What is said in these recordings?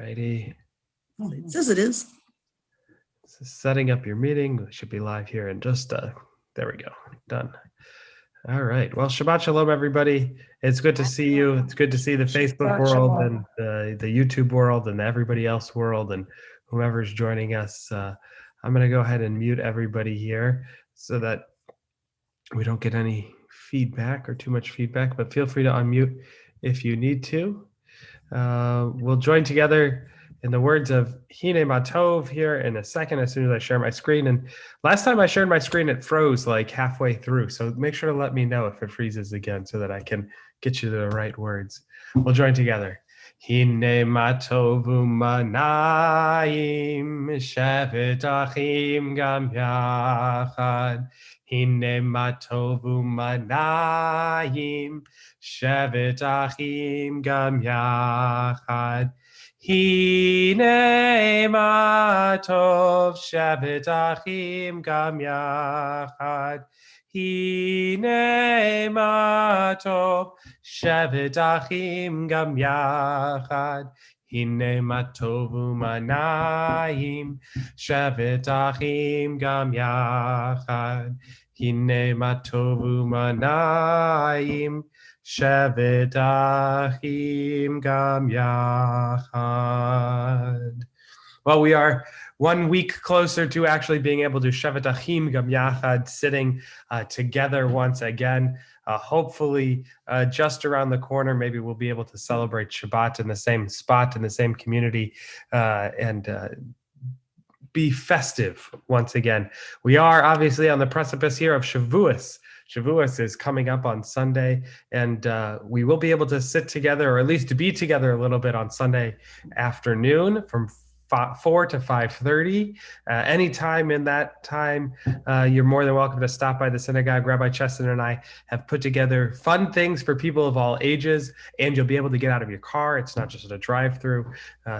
righty. It says it is. So setting up your meeting. We should be live here in just there we go. Done. All right. Well, Shabbat Shalom, everybody. It's good to see you. It's good to see the Facebook world and the YouTube world and the everybody else world and whomever's joining us. I'm going to go ahead and mute everybody here so that we don't get any feedback or too much feedback, but feel free to unmute if you need to. We'll join together in the words of Hine Matov here in a second as soon as I share my screen. And last time I shared my screen, it froze like halfway through. So make sure to let me know if it freezes again so that I can get you to the right words. We'll join together. Hine Matov u'manayim shevet achim gam yachad. Hine matov u'manayim shevet achim gam yachad. Hine matov shevet achim gam yachad. Hine matov shevet achim gam yachad. Hine matov u'manayim shevet achim gam yachad. Hine matov u'manayim shevet achim gam yachad. Well, we are 1 week closer to actually being able to shevet achim gam yachad, sitting together once again. Hopefully, just around the corner, maybe we'll be able to celebrate Shabbat in the same spot, in the same community, and be festive once again. We are obviously on the precipice here of Shavuos. Shavuos is coming up on Sunday, and we will be able to sit together, or at least to be together a little bit on Sunday afternoon from 4 to 5:30. Anytime in that time, you're more than welcome to stop by the synagogue. Rabbi Cheston and I have put together fun things for people of all ages, and you'll be able to get out of your car. It's not just a drive-through.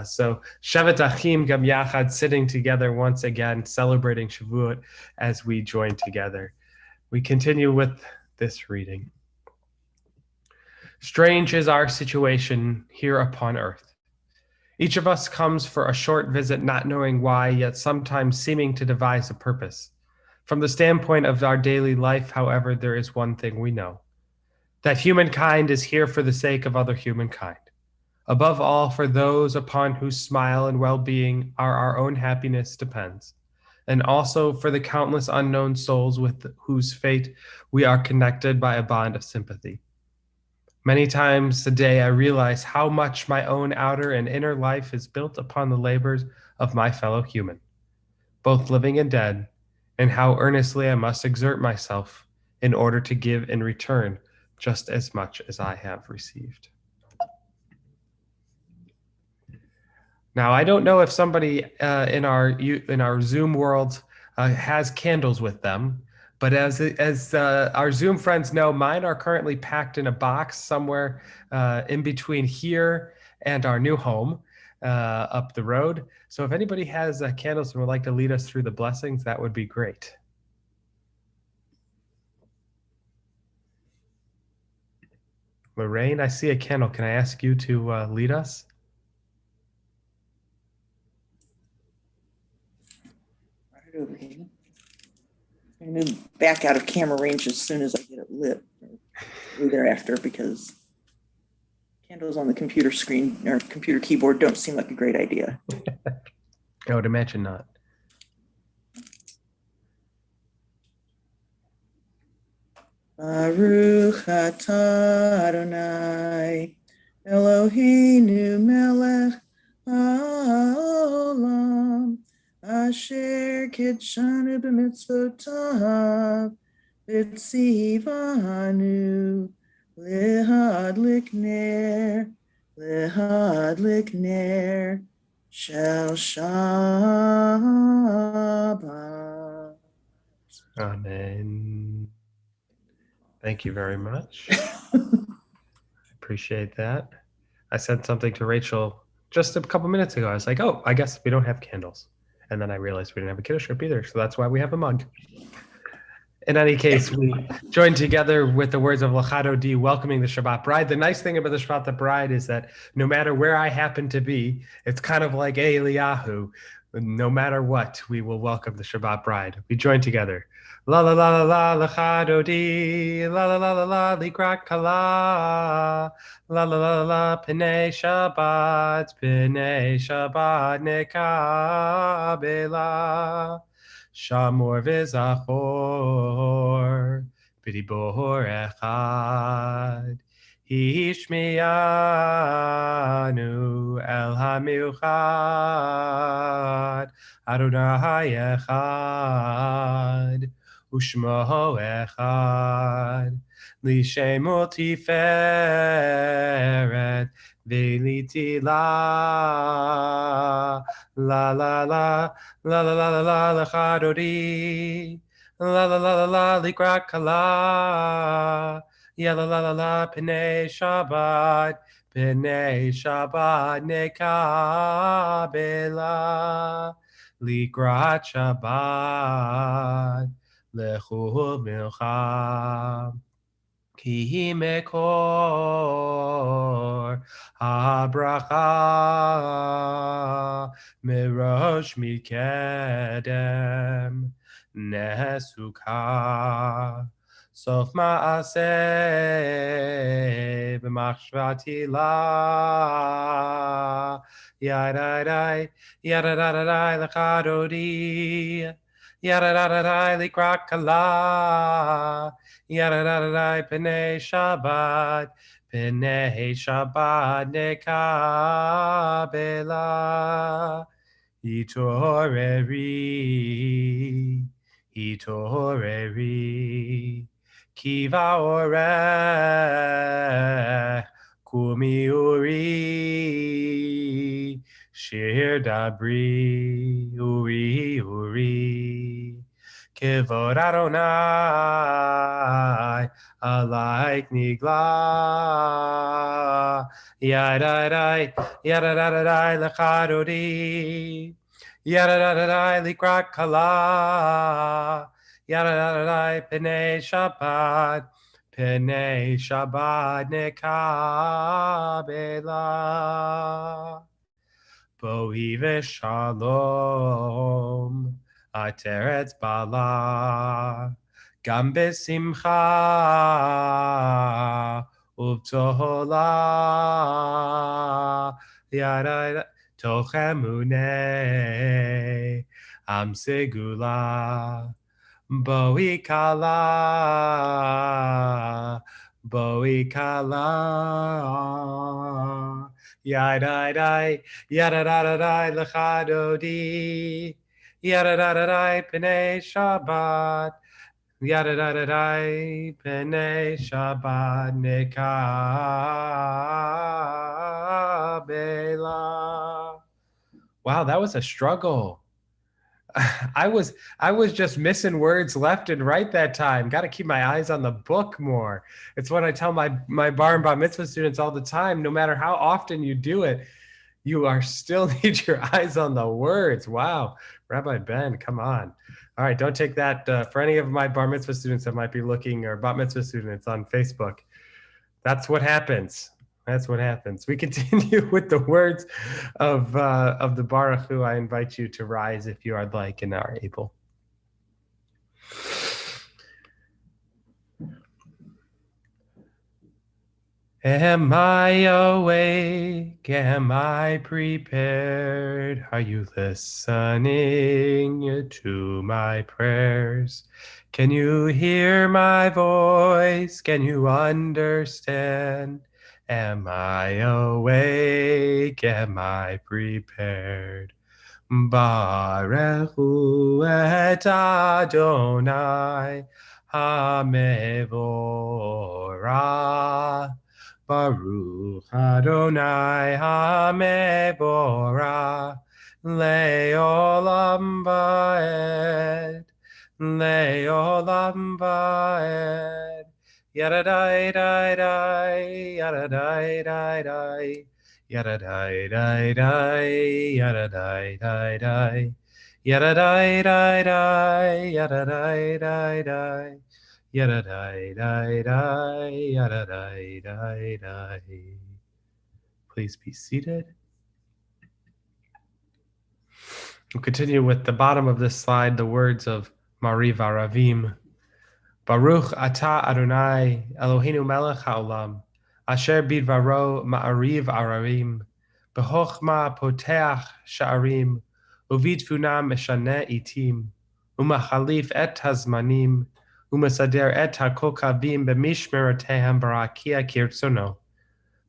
So Shevet Achim Gam Yachad, sitting together once again, celebrating Shavuot as we join together. We continue with this reading. Strange is our situation here upon earth. Each of us comes for a short visit, not knowing why, yet sometimes seeming to devise a purpose. From the standpoint of our daily life, however, there is one thing we know, that humankind is here for the sake of other humankind. Above all, for those upon whose smile and well-being our own happiness depends, and also for the countless unknown souls with whose fate we are connected by a bond of sympathy. Many times a day I realize how much my own outer and inner life is built upon the labors of my fellow human, both living and dead, and how earnestly I must exert myself in order to give in return just as much as I have received. Now, I don't know if somebody in our Zoom world has candles with them, but as our Zoom friends know, mine are currently packed in a box somewhere in between here and our new home up the road. So if anybody has candles and would like to lead us through the blessings, that would be great. Lorraine, I see a candle. Can I ask you to lead us? Right over here. I'm going to move back out of camera range as soon as I get it lit thereafter, because candles on the computer screen or computer keyboard don't seem like a great idea. I would imagine not. Baruch atah Adonai Eloheinu melech haolam asher kitshanu b'mitzvotav v'tzivanu lehadlik ner shel Shabbat. Amen. Thank you very much. Appreciate that. I sent something to Rachel just a couple minutes ago. I was like, oh, I guess we don't have candles. And then I realized we didn't have a kiddush cup either. So that's why we have a mug. In any case, we join together with the words of Lachado D, welcoming the Shabbat bride. The nice thing about the Shabbat bride is that no matter where I happen to be, it's kind of like Eliyahu. No matter what, we will welcome the Shabbat bride. We join together. La la la la la Lachado D, la la la la la likrat kala, la la la la Pnei Shabbat nekabela. Shamor v'zachor b'dibor echad Hishmiyanu el hamiuchad Adonai echad Ushmo echad Lishemo tiferet V'litila la la la la la la la la la chadori la la la la la likrat kala ya la la la la pnei Shabbat nekabela likrat Shabbat lechu milcha Ki mekor habracha mirosh mikedem nesuka sof maaseh b'machshvati la yadadai yadadadai lechadodi yadadadai likrat kala Yadadadai Pnei Shabbat nekabela Hitoreri Kiva orech Kumi uri Shir dabri uri Kivod Adonai, alaik nigla, yadadai, yadadadai lechadodi, yadadadai likrat kala, yadadadai Pnei Shabbat nekabela, bohi v'shalom. Ateret bala, gam besimcha, ubtohola, yada tochemune, am segula, boi kala, yada yada lechadodi. Yadadadadai Pnei Shabbat. Yadadadadai Pnei Shabbat nekabela. Wow, that was a struggle. I was just missing words left and right that time. Got to keep my eyes on the book more. It's what I tell my bar and bat mitzvah students all the time. No matter how often you do it, you are still need your eyes on the words. Wow. Rabbi Ben, come on. All right, don't take that for any of my bar mitzvah students that might be looking or bat mitzvah students on Facebook. That's what happens. That's what happens. We continue with the words of the Baruch Hu. I invite you to rise if you are like and are able. Am I awake? Am I prepared? Are you listening to my prayers? Can you hear my voice? Can you understand? Am I awake? Am I prepared? Baruch hu et Adonai HaMevorah. Baruch Adonai HaMevorah Le'olam va'ed Le'olam va'ed Yadadai dai dai Yadadai dai dai Yadadai dai dai Yadadai dai dai Yada die die die, yada die die die, yada die die die, yada die die die. Please be seated. We'll continue with the bottom of this slide, the words of Mari Varavim. Baruch atah Adonai Eloheinu melech haolam, asher bidvaro ma'ariv ararim, b'chochma poteach sha'arim, uvidfunam meshane itim, umachalif et hazmanim, umasader et hakokavim b'mishmerotehem barakia kirtzono,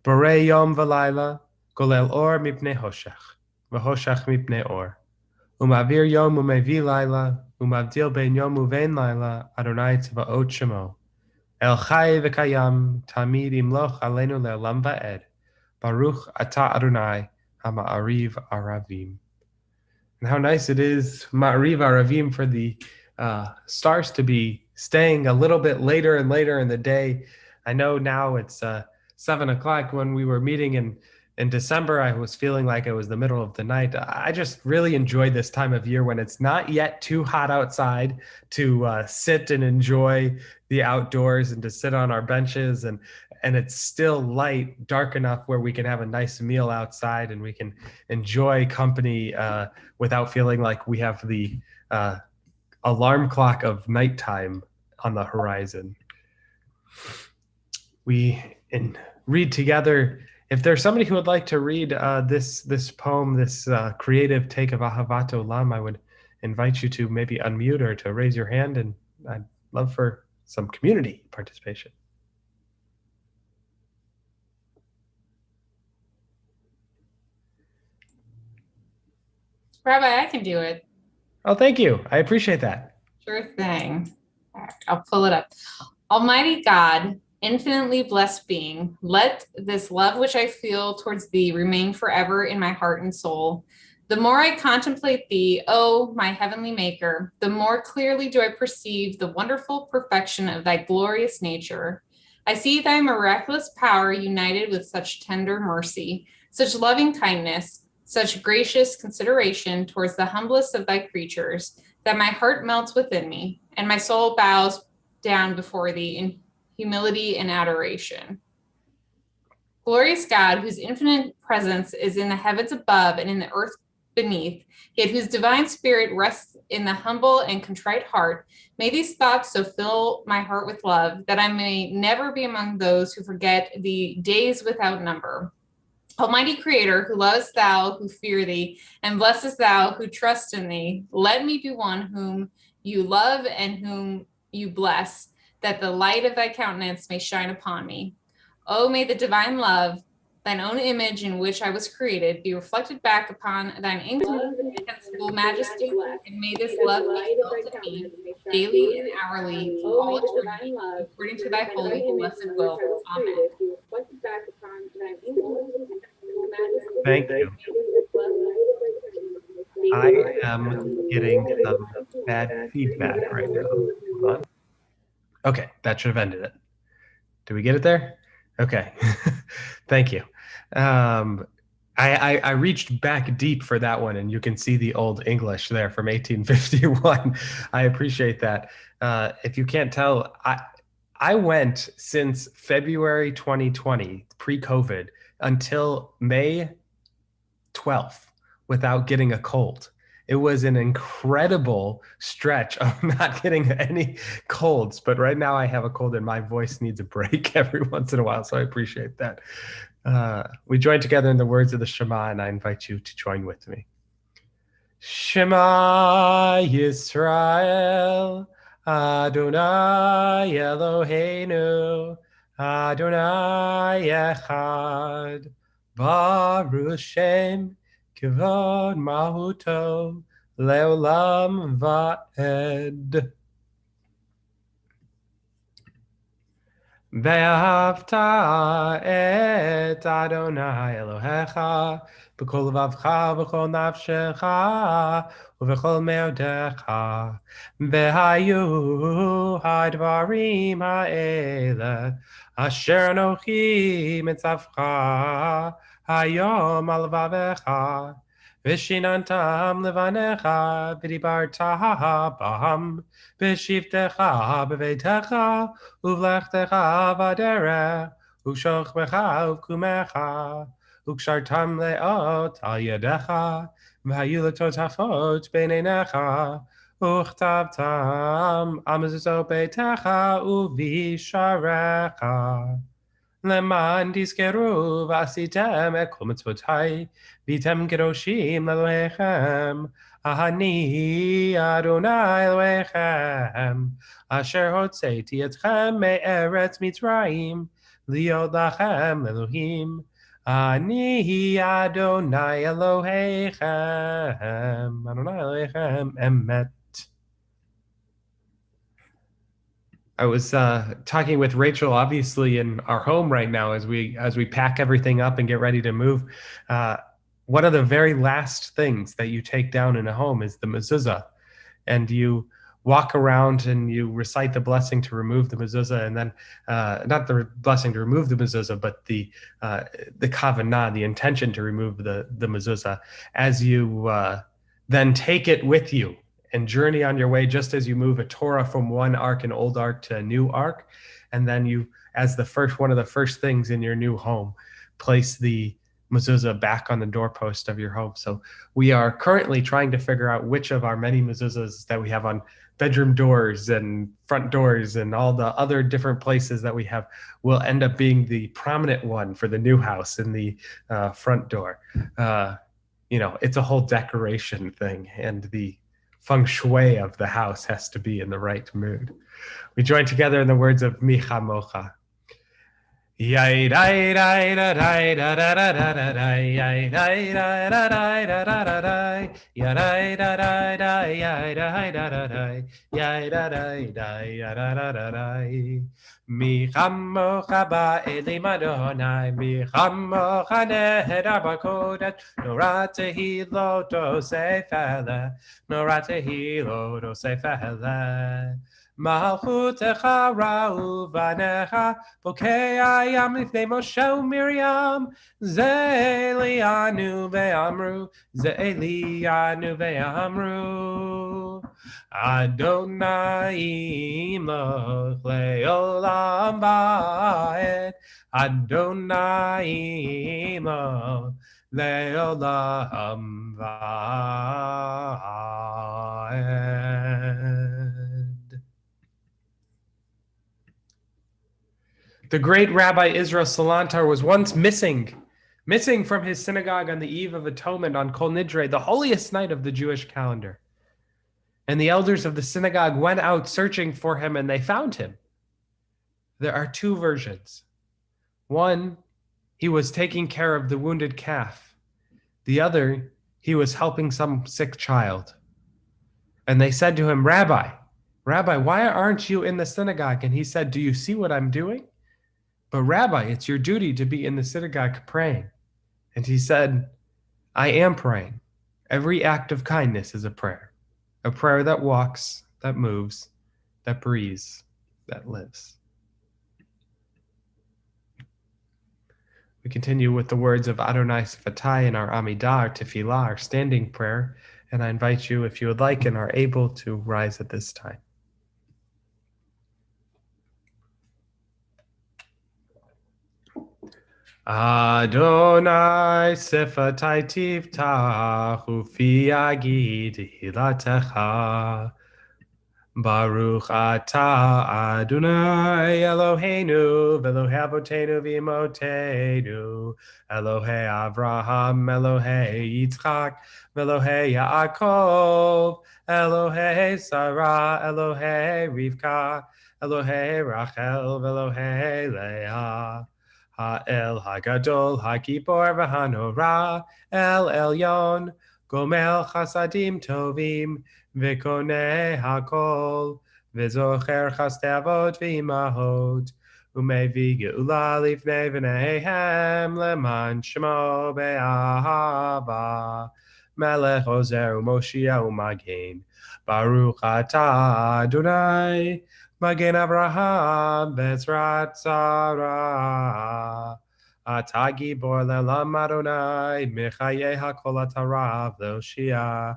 borei yom v'layla, golel or mipnei hoshech, v'hoshech mipnei or. Umavir yom umevi laila, umavdil ben yom uvein laila, Adonai tzvaot shemo. El chai v'kayam, tamid imloch aleinu le'olam va'ed. Baruch atah Adonai, ha'ma'ariv aravim. And how nice it is, ma'ariv aravim, for the stars to be staying a little bit later and later in the day. I know now it's 7 o'clock. When we were meeting in December, I was feeling like it was the middle of the night. I just really enjoy this time of year when it's not yet too hot outside to sit and enjoy the outdoors and to sit on our benches, and it's still light, dark enough where we can have a nice meal outside and we can enjoy company without feeling like we have the alarm clock of nighttime on the horizon. We read together. If there's somebody who would like to read this poem, this creative take of Ahavat Olam, I would invite you to maybe unmute or to raise your hand, and I'd love for some community participation. Rabbi, I can do it. Oh, thank you. I appreciate that. Sure thing. I'll pull it up. Almighty God, infinitely blessed being, let this love which I feel towards thee remain forever in my heart and soul. The more I contemplate thee, O my heavenly maker, the more clearly do I perceive the wonderful perfection of thy glorious nature. I see thy miraculous power united with such tender mercy, such loving kindness, such gracious consideration towards the humblest of thy creatures, that my heart melts within me, and my soul bows down before thee in humility and adoration. Glorious God, whose infinite presence is in the heavens above and in the earth beneath, yet whose divine spirit rests in the humble and contrite heart, may these thoughts so fill my heart with love that I may never be among those who forget the days without number. Almighty Creator, who lovest thou who fear thee, and blessest thou who trust in thee, let me be one whom you love and whom you bless, that the light of thy countenance may shine upon me. Oh, may the divine love, thine own image in which I was created, be reflected back upon thine inexpressible majesty, and may this love be felt in me daily and hourly to all eternity, according to thy holy and blessed will. Amen. Thank you. I am getting some bad feedback right now. Hold on. Okay, that should have ended it. Did we get it there? Okay. Thank you. I reached back deep for that one, and you can see the old English there from 1851. I appreciate that. If you can't tell, I went since February 2020, pre-COVID, until May 12th without getting a cold. It was an incredible stretch of not getting any colds, but right now I have a cold and my voice needs a break every once in a while, so I appreciate that. We join together in the words of the Shema, and I invite you to join with me. Shema Yisrael, Adonai Eloheinu, Adonai Echad, Baruch Shem Kivod Mahuto Leolam Va'ed. Ve'ahavta et Adonai Elohecha b'kol levavcha v'chol nafshecha u'v'chol me'odecha ve'hayu ha'dvarim ha'ele asher anochi mitzavcha hayom al levavecha Vishinantam levanecha v'dibarta bam b'shivtecha b'veitecha uvlechtecha v'derech u'shochmecha uvkumecha u'kshartam leot al yadecha v'hayu letotafot b'neinecha u'chtavtam amazuzot beitecha u'visharecha Leman diskeru vasitem ekol mitzvotai vitem kedoshim leloechem ahani Adonai Elohechem asher hotzeiti etchem me'eretz Mitzrayim liot lachem Elohim ani Adonai Elohechem Adonai Elohechem emet. I was talking with Rachel, obviously in our home right now, as we pack everything up and get ready to move. One of the very last things that you take down in a home is the mezuzah, and you walk around and you recite the blessing to remove the mezuzah, and then not the blessing to remove the mezuzah, but the kavanah, the intention to remove the mezuzah, as you then take it with you and journey on your way, just as you move a Torah from one ark, an old ark, to a new ark. And then you, as one of the first things in your new home, place the mezuzah back on the doorpost of your home. So we are currently trying to figure out which of our many mezuzahs that we have on bedroom doors and front doors and all the other different places that we have will end up being the prominent one for the new house in the front door. It's a whole decoration thing, and the feng shui of the house has to be in the right mood. We join together in the words of Micha Mocha. Yai dai dai da dai da da da da da dai yai dai da da dai da da da dai yai dai da dai dai yai dai da da dai yai da dai dai da da da dai mi chamocha ba elim Adonai mi chamocha nehedar bakodet noratehi lo dosei fele noratehi lo dosei fele Malchutecha ra'u vanecha bokei ayam lifnei Moshe u'Miriam ze'elianu ve'amru ze'elianu ve'amru Adonai imloch le'olam va'ed Adonai imloch le'olam va'ed. The great Rabbi Israel Salanter was once missing from his synagogue on the Eve of Atonement on Kol Nidre, the holiest night of the Jewish calendar. And the elders of the synagogue went out searching for him, and they found him. There are two versions. One, he was taking care of the wounded calf. The other, he was helping some sick child. And they said to him, Rabbi, why aren't you in the synagogue? And he said, do you see what I'm doing? But Rabbi, it's your duty to be in the synagogue praying. And he said, I am praying. Every act of kindness is a prayer that walks, that moves, that breathes, that lives. We continue with the words of Adonai Sifatai in our Amidah, our Tefillah, our standing prayer. And I invite you, if you would like and are able, to rise at this time. Adonai Sifatai Tiftach Ufi Agid Hilatecha Baruch Atah Adonai Eloheinu Velohei Avotenu V'Imotenu Elohei Avraham Elohei Yitzchak Velohei Yaakov Elohei Sarah Elohei Rivka Elohei Rachel Velohei Leah Ha'el Hagadol Ha'Kipor V'Hanora El Elyon Gomel Chasadim Tovim V'Koneh HaKol V'Zocher Chastei Avot V'Imahot U'Mevi Geula Lifnei V'neihem Leman Shemo Be'ahava Melech Ozer U'Moshia U'Magen Baruch Atah Adonai Magen Avraham Bezrat Sarah אתה גיבור לעולם אדוני, מחיי הכל אתה רב להושיע.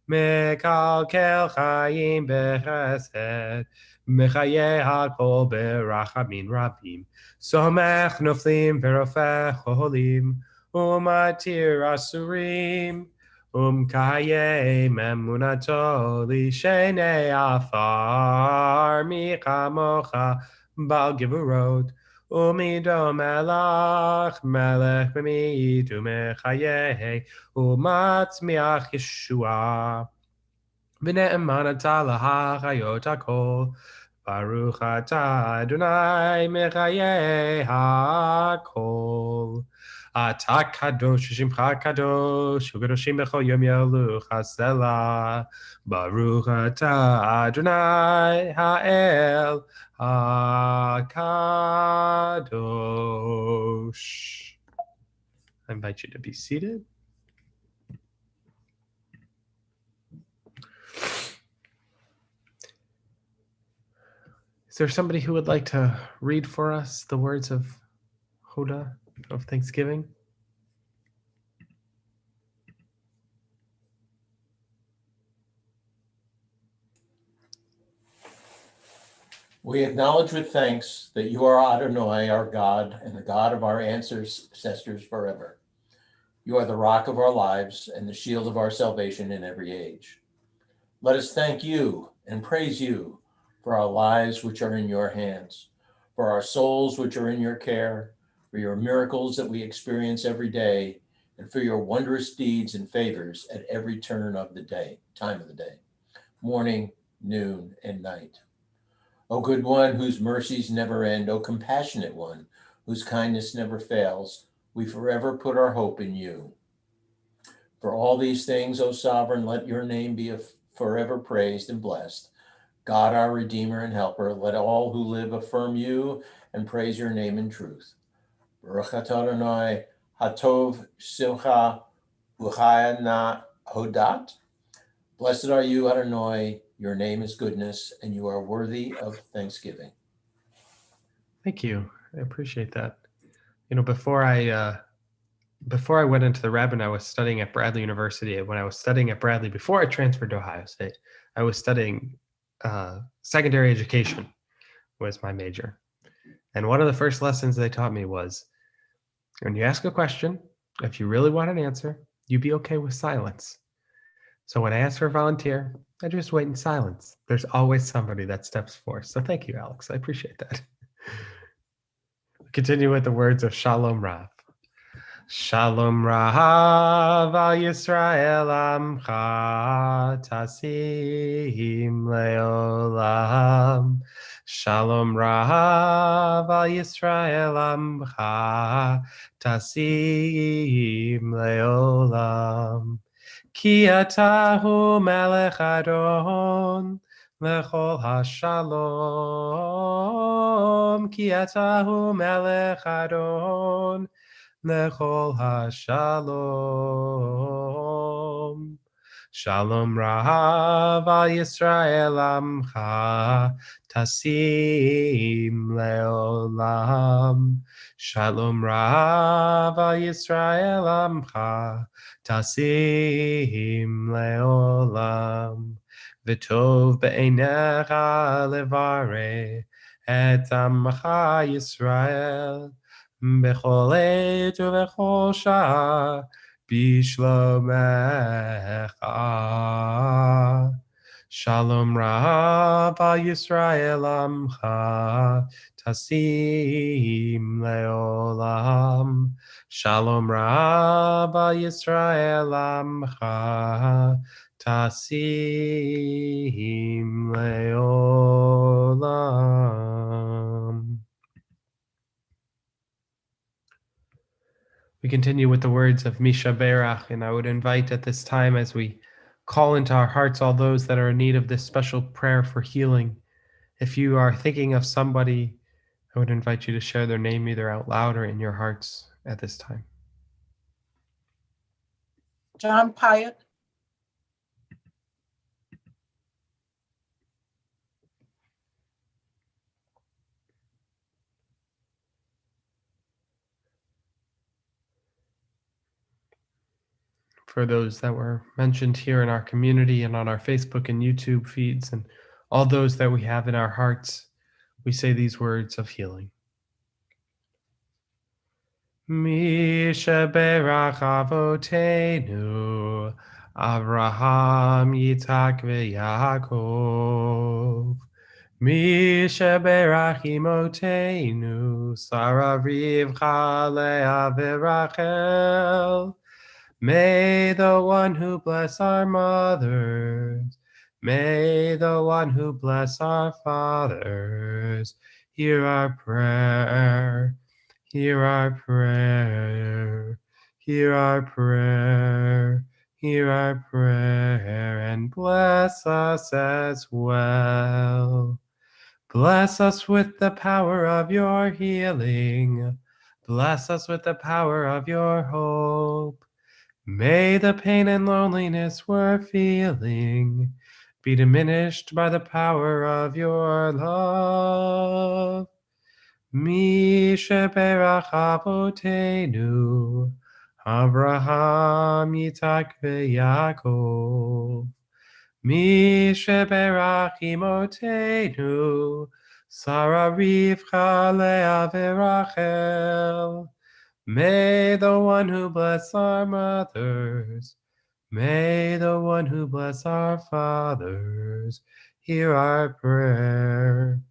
מקלקל חיים בחסד, מחיי הכל ברחמים רבים. סומך נופלים ורופא חולים, ומתיר אסורים. ומקיים אמונתו לשני עפר, מי כמוך בעל גבורות. ומידו מלך ממית ומחיי, ומצמיח ישועה. ונאמן אתה להחיות הכל, ברוך אתה אדוני מחיי הכל. אתה קדוש ושמך קדוש, וקדושים בכל יום יעלוך הסלע. ברוך אתה אדוני האל הקדוש. I invite you to be seated. Is there somebody who would like to read for us the words of Hoda, of Thanksgiving? We acknowledge with thanks that you are Adonai, our God, and the God of our ancestors forever. You are the rock of our lives and the shield of our salvation in every age. Let us thank you and praise you for our lives which are in your hands, for our souls which are in your care, for your miracles that we experience every day, and for your wondrous deeds and favors at every turn of the day, time of the day, morning, noon, and night. O good one whose mercies never end, O compassionate one whose kindness never fails, we forever put our hope in you. For all these things, O sovereign, let your name be forever praised and blessed. God, our Redeemer and Helper, let all who live affirm you and praise your name in truth. Baruch atah Adonai, hatov simcha uchayana hodat. Blessed are you, Adonai, your name is goodness, and you are worthy of thanksgiving. Thank you. I appreciate that. You know, before I went into the rabbinate, I was studying at Bradley University. When I was studying at Bradley, before I transferred to Ohio State, I was studying secondary education was my major. And one of the first lessons they taught me was, when you ask a question, if you really want an answer, you be okay with silence. So when I ask for a volunteer, I just wait in silence. There's always somebody that steps forward. So thank you, Alex. I appreciate that. Continue with the words of Shalom Rav. Shalom Rav al Yisrael Amcha Tasim Leolam. Shalom Rav al Yisrael Amcha Tasim Leolam. Ki atahu melech Adon lechol hashalom. Ki atahu melech Adon lechol hashalom. Shalom Rav al Yisrael Amcha Tasim Leolam. Shalom Rav al Yisrael Amcha Tasim Leolam. V'tov be'einecha levare et Amcha Yisrael b'chol עת ובכל שעה בשלומך. Shalom Rav al Yisrael Amcha Tasim Leolam. Shalom Rav al Yisrael Amcha Tasim Leolam. We continue with the words of Misha Berach, and I would invite at this time, as we call into our hearts all those that are in need of this special prayer for healing, if you are thinking of somebody, I would invite you to share their name either out loud or in your hearts at this time. John Pyatt. for those that were mentioned here in our community and on our Facebook and YouTube feeds, and all those that we have in our hearts. We say these words of healing. Mi sheberach avotenu, Avraham, Yitzhak, veYaakov. Mi sheberach imotenu, Sarah, Rivka, Leah, veRachel. May the one who bless our mothers, may the one who bless our fathers, hear our prayer, hear our prayer, hear our prayer, hear our prayer, and bless us as well. Bless us with the power of your healing. Bless us with the power of your hope. May the pain and loneliness we're feeling be diminished by the power of your love. Mi sheberach avotenu, Avraham, Yitzhak, veYaakov. Mi sheberach imotenu, Sarah, Rivka, Leah, veRachel. May the one who bless our mothers, may the one who bless our fathers, hear our prayer,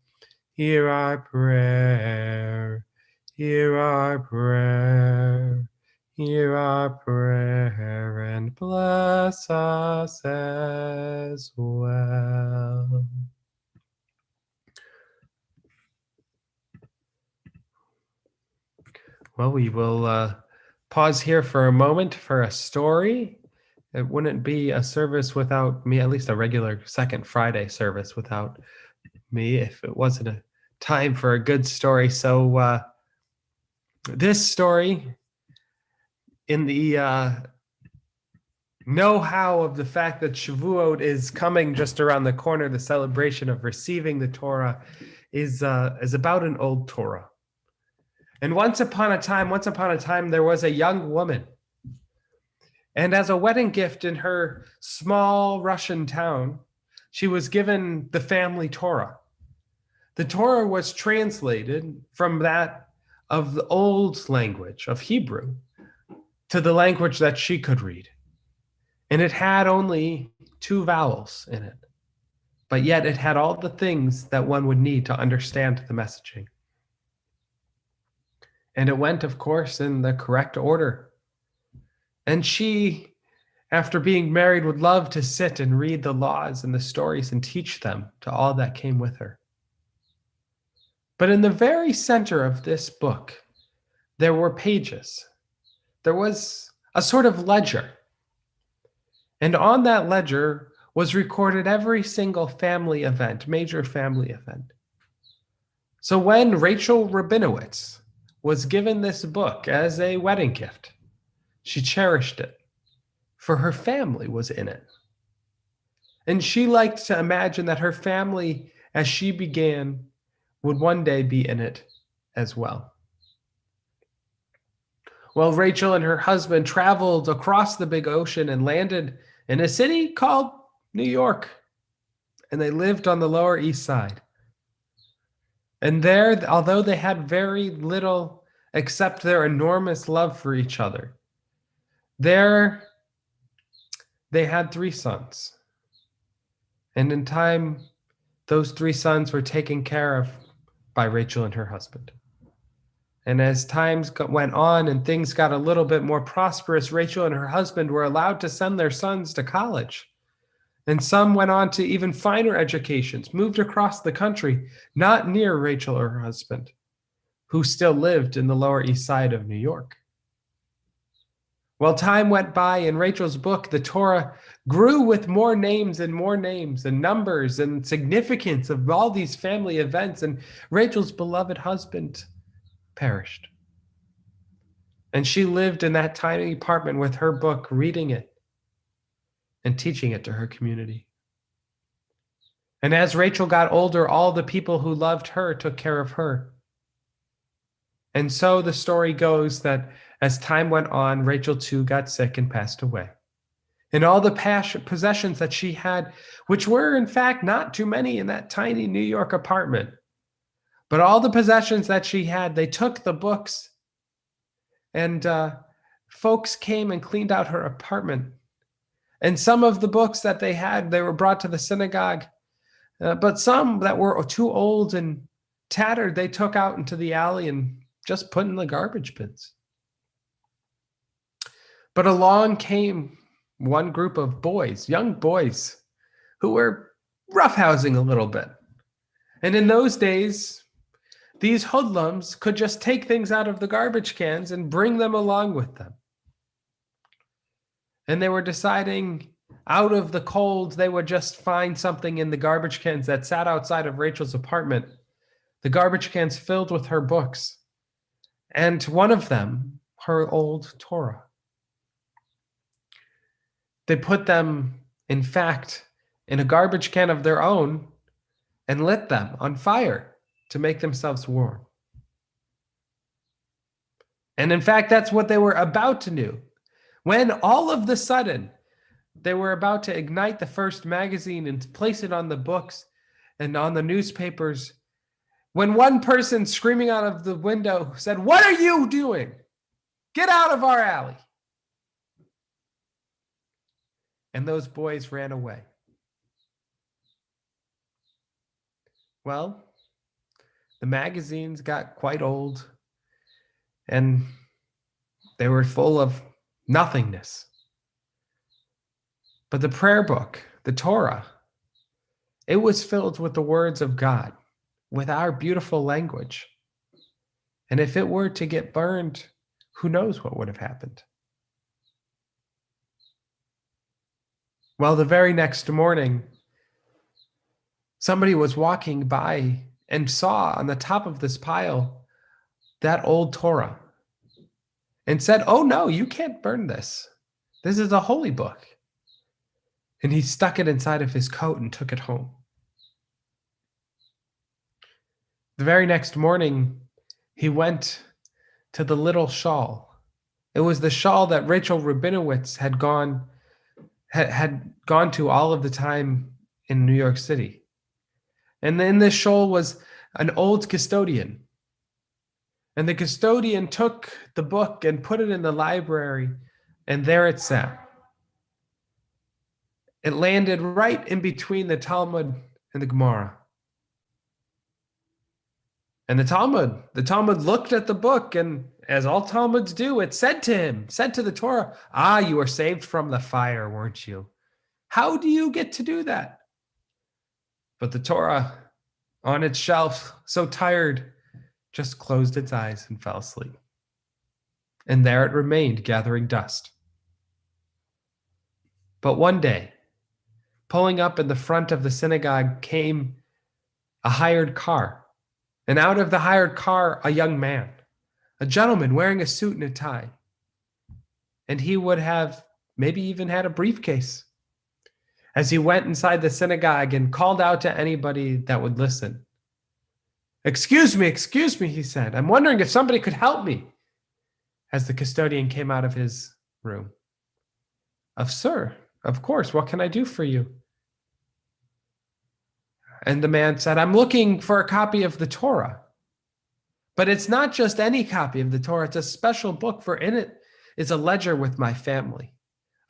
hear our prayer, hear our prayer, hear our prayer, and bless us as well. Well, we will pause here for a moment for a story. It wouldn't be a service without me, at least a regular second Friday service without me, if it wasn't a time for a good story. So this story, in the know-how of the fact that Shavuot is coming just around the corner, the celebration of receiving the Torah is about an old Torah. And once upon a time, there was a young woman. And as a wedding gift in her small Russian town, she was given the family Torah. The Torah was translated from that of the old language of Hebrew to the language that she could read. And it had only 2 vowels in it. But yet it had all the things that one would need to understand the messaging. And it went, of course, in the correct order. And she, after being married, would love to sit and read the laws and the stories and teach them to all that came with her. But in the very center of this book, there were pages. There was a sort of ledger. And on that ledger was recorded every single family event, major family event. So when Rachel Rabinowitz was given this book as a wedding gift, she cherished it, for her family was in it. And she liked to imagine that her family, as she began, would one day be in it as well. Well, Rachel and her husband traveled across the big ocean and landed in a city called New York. And they lived on the Lower East Side. And there, although they had very little except their enormous love for each other, there they had 3 sons. And in time, those 3 sons were taken care of by Rachel and her husband. And as times went on and things got a little bit more prosperous, Rachel and her husband were allowed to send their sons to college. And some went on to even finer educations, moved across the country, not near Rachel or her husband, who still lived in the Lower East Side of New York. Well, time went by, and Rachel's book, the Torah, grew with more names and numbers and significance of all these family events, and Rachel's beloved husband perished. And she lived in that tiny apartment with her book, reading it and teaching it to her community. And as Rachel got older, all the people who loved her took care of her. And so the story goes that as time went on, Rachel too got sick and passed away. and all the possessions that she had, which were in fact not too many in that tiny New York apartment. But all the possessions that she had, they took the books, and folks came and cleaned out her apartment. And some of the books that they had, they were brought to the synagogue. But some that were too old and tattered, they took out into the alley and just put in the garbage bins. But along came one group of boys, young boys, who were roughhousing a little bit. And in those days, these hoodlums could just take things out of the garbage cans and bring them along with them. And they were deciding out of the cold, they would just find something in the garbage cans that sat outside of Rachel's apartment. The garbage cans filled with her books. And one of them, her old Torah. They put them, in fact, in a garbage can of their own and lit them on fire to make themselves warm. And in fact, that's what they were about to do. When all of the sudden, they were about to ignite the first magazine and place it on the books and on the newspapers, when one person screaming out of the window said, "What are you doing? Get out of our alley." And those boys ran away. Well, the magazines got quite old, and they were full of nothingness. But the prayer book, the Torah, it was filled with the words of God, with our beautiful language. And if it were to get burned, who knows what would have happened? Well, the very next morning, somebody was walking by and saw on the top of this pile that old Torah and said, "Oh no, you can't burn this. This is a holy book." And he stuck it inside of his coat and took it home. The very next morning, he went to the little shawl. It was the shawl that Rachel Rabinowitz had gone to all of the time in New York City. And in this shawl was an old custodian. And the custodian took the book and put it in the library, and there it sat. It landed right in between the Talmud and the Gemara. And the Talmud looked at the book, and as all Talmuds do, it said to the Torah, "Ah, you were saved from the fire, weren't you? How do you get to do that?" But the Torah, on its shelf, so tired, just closed its eyes and fell asleep. And there it remained, gathering dust. But one day, pulling up in the front of the synagogue came a hired car. And out of the hired car, a young man, a gentleman wearing a suit and a tie. And he would have maybe even had a briefcase. As he went inside the synagogue and called out to anybody that would listen. Excuse me, he said. "I'm wondering if somebody could help me." As the custodian came out of his room. "Sir, of course, what can I do for you?" And the man said, "I'm looking for a copy of the Torah. But it's not just any copy of the Torah. It's a special book, for in it is a ledger with my family.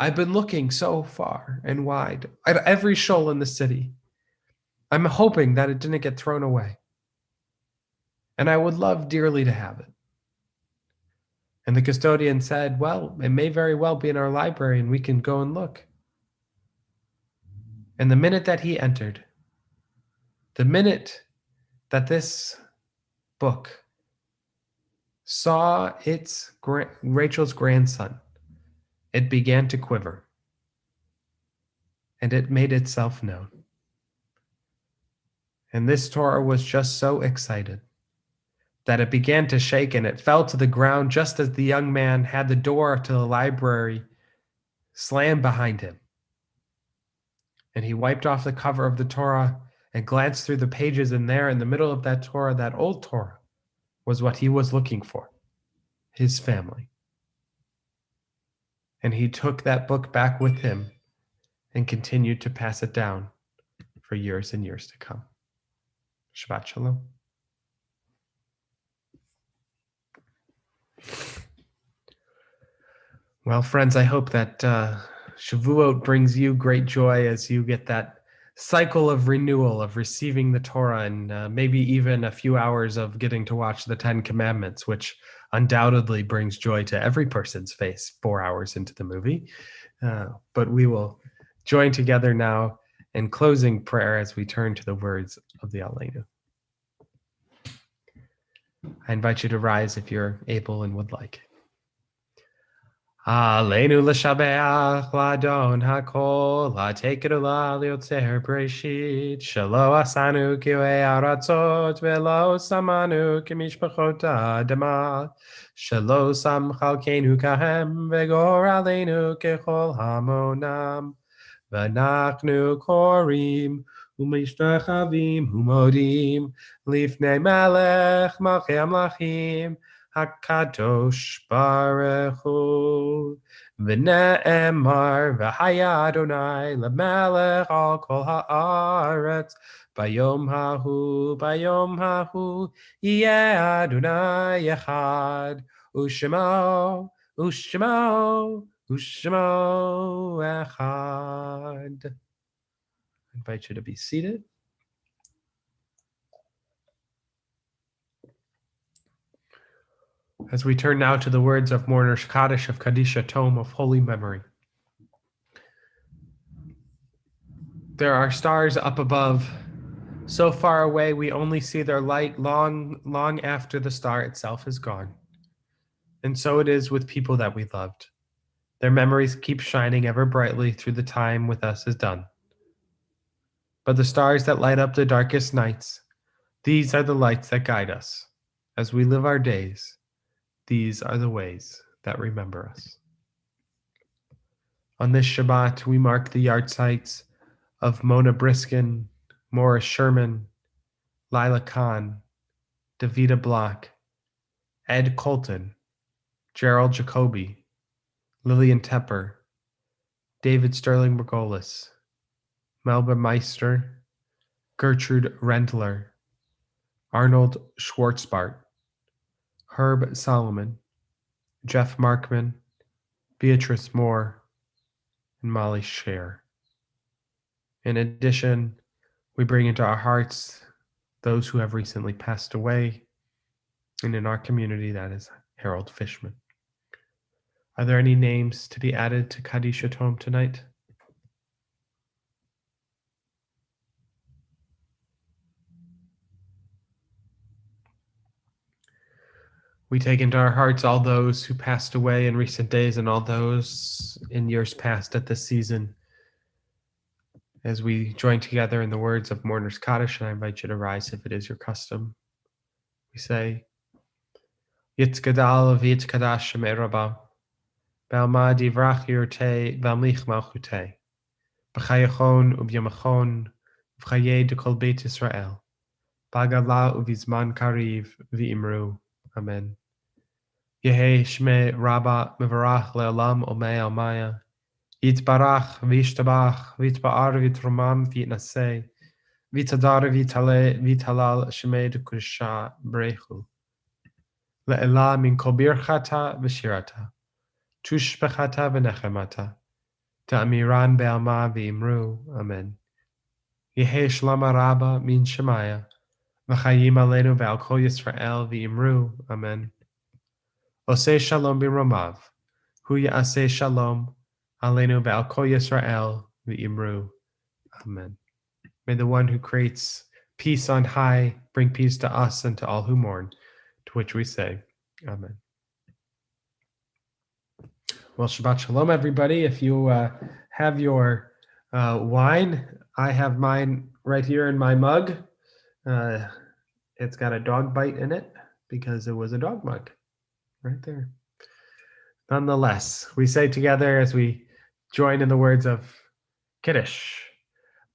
I've been looking so far and wide at every shul in the city. I'm hoping that it didn't get thrown away. And I would love dearly to have it." And the custodian said, "Well, it may very well be in our library, and we can go and look." And the minute that he entered, the minute that this book saw Rachel's grandson, it began to quiver, and it made itself known. And this Torah was just so excited that it began to shake, and it fell to the ground just as the young man had the door to the library slammed behind him. And he wiped off the cover of the Torah and glanced through the pages, and there in the middle of that Torah, that old Torah, was what he was looking for, his family. And he took that book back with him and continue to pass it down for years and years to come. Shabbat Shalom. Well, friends, I hope that Shavuot brings you great joy as you get that cycle of renewal, of receiving the Torah, and maybe even a few hours of getting to watch the Ten Commandments, which undoubtedly brings joy to every person's face 4 hours into the movie. But we will join together now in closing prayer as we turn to the words of the Aleinu. I invite you to rise if you're able and would like. Aleinu l'shabeach l'adon hakol ha'tekeru la'liotzer breshit shelo asanu ki'uei aratzot velo samanu k'mishpachot ha'adamah shelo sam chalkeinu kahem v'gor aleinu kechol hamonam v'nachnu korim u'mishtachavim u'modim lifnei melech malchei amlachim HaKadosh Baruch Hu V'ne'emar V'haya Adonai L'melech al kol ha'aretz Bayom hahu Yeh Adonai Echad U'shemo Echad. I invite you to be seated. As we turn now to the words of Mourner's Kaddish of Kadisha Tome of Holy Memory. There are stars up above, so far away we only see their light long after the star itself is gone. And so it is with people that we loved. Their memories keep shining ever brightly through the time with us is done. But the stars that light up the darkest nights, these are the lights that guide us as we live our days. These are the ways that remember us. On this Shabbat, we mark the yahrzeits of Mona Briskin, Morris Sherman, Lila Khan, Davida Block, Ed Colton, Gerald Jacoby, Lillian Tepper, David Sterling Margolis, Melba Meister, Gertrude Rendler, Arnold Schwartzbart, Herb Solomon, Jeff Markman, Beatrice Moore, and Molly Scher. In addition, we bring into our hearts those who have recently passed away, and in our community, that is Harold Fishman. Are there any names to be added to Kadisha Tome tonight? We take into our hearts all those who passed away in recent days and all those in years past at this season. As we join together in the words of Mourner's Kaddish, and I invite you to rise if it is your custom, we say, Yitzgadal v'yitzkadash Shemei Rabba, B'alma divrach yurtei v'amlich malchutei, B'chayachon u'b'yamachon, V'chayei dekol Beit Yisrael, B'agadla u'vizman kariv v'imru. Amen. Yehi Shmei Rabba Mevarach Le'olam Omei Almaya, Yitbarach V'yishtabach V'yitba'ar V'yitromam V'yitnaseh, V'yitadar V'yitalal Shmei D'Kusha Brechu, Le'ela Min Kol Birchata V'shirata, Tushbechata V'nechemata, Ta'amiran Be'alma V'imru. Amen. Yehi Shlama Rabba Min Shemaya, V'chayim Aleinu Ve'al Kol Yisrael V'imru. Amen. Oseh Shalom B'romav, Hu Ya'aseh Shalom, Aleinu Ve'al Kol Yisrael V'imru. Amen. May the one who creates peace on high bring peace to us and to all who mourn, to which we say, Amen. Well, Shabbat Shalom, everybody. If you have your wine, I have mine right here in my mug. It's got a dog bite in it because it was a dog mug right there. Nonetheless, we say together as we join in the words of Kiddush,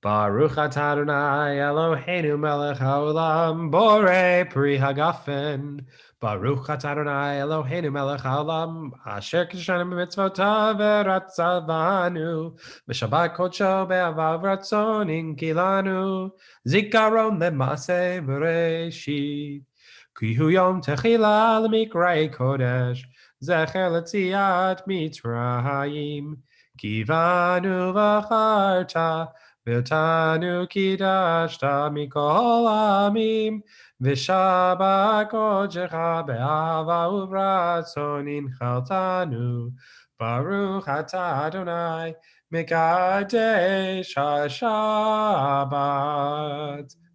Baruch atah Adonai Eloheinu melech haolam borei pri hagafen. Baruch atah Adonai Eloheinu melech haolam asher kishanu b'mitzvotav v'ratzavanu v'shabbat kodsho be'avav ratzon inkilanu zikaron le'maseh v'reshit ki hu yom techila l'mikrei kodesh zecher l'tziat mitzrayim kivanu v'charta V'tanu kidashta mikol amim v'shabbat kodecha be'ava uvratzon inchaltanu Baruch atah Adonai mekadesh haShabbat.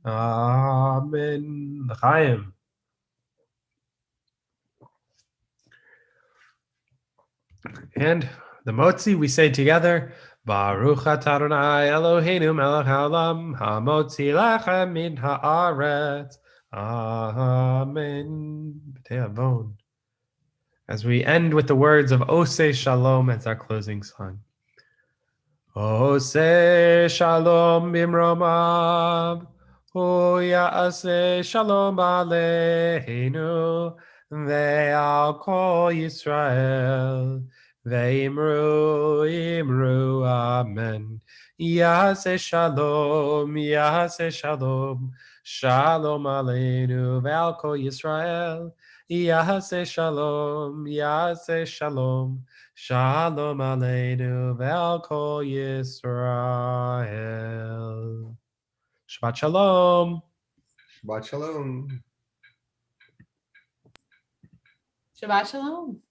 Amen. L'chaim. And the motzi we say together. Baruch atah Adonai Eloheinu melech haolam hamotzi lechem min haaretz. Amen. B'tei avon. As we end with the words of Oseh Shalom as our closing song. Oseh Shalom bimromav, hu ya'aseh Shalom aleinu, ve'al kol Yisrael. Ve'imru, imru, amen. Yaseh shalom, shalom aleinu, ve'al kol Yisrael. Yaseh shalom, shalom aleinu, ve'al kol Yisrael. Shabbat shalom. Shabbat shalom. Shabbat shalom.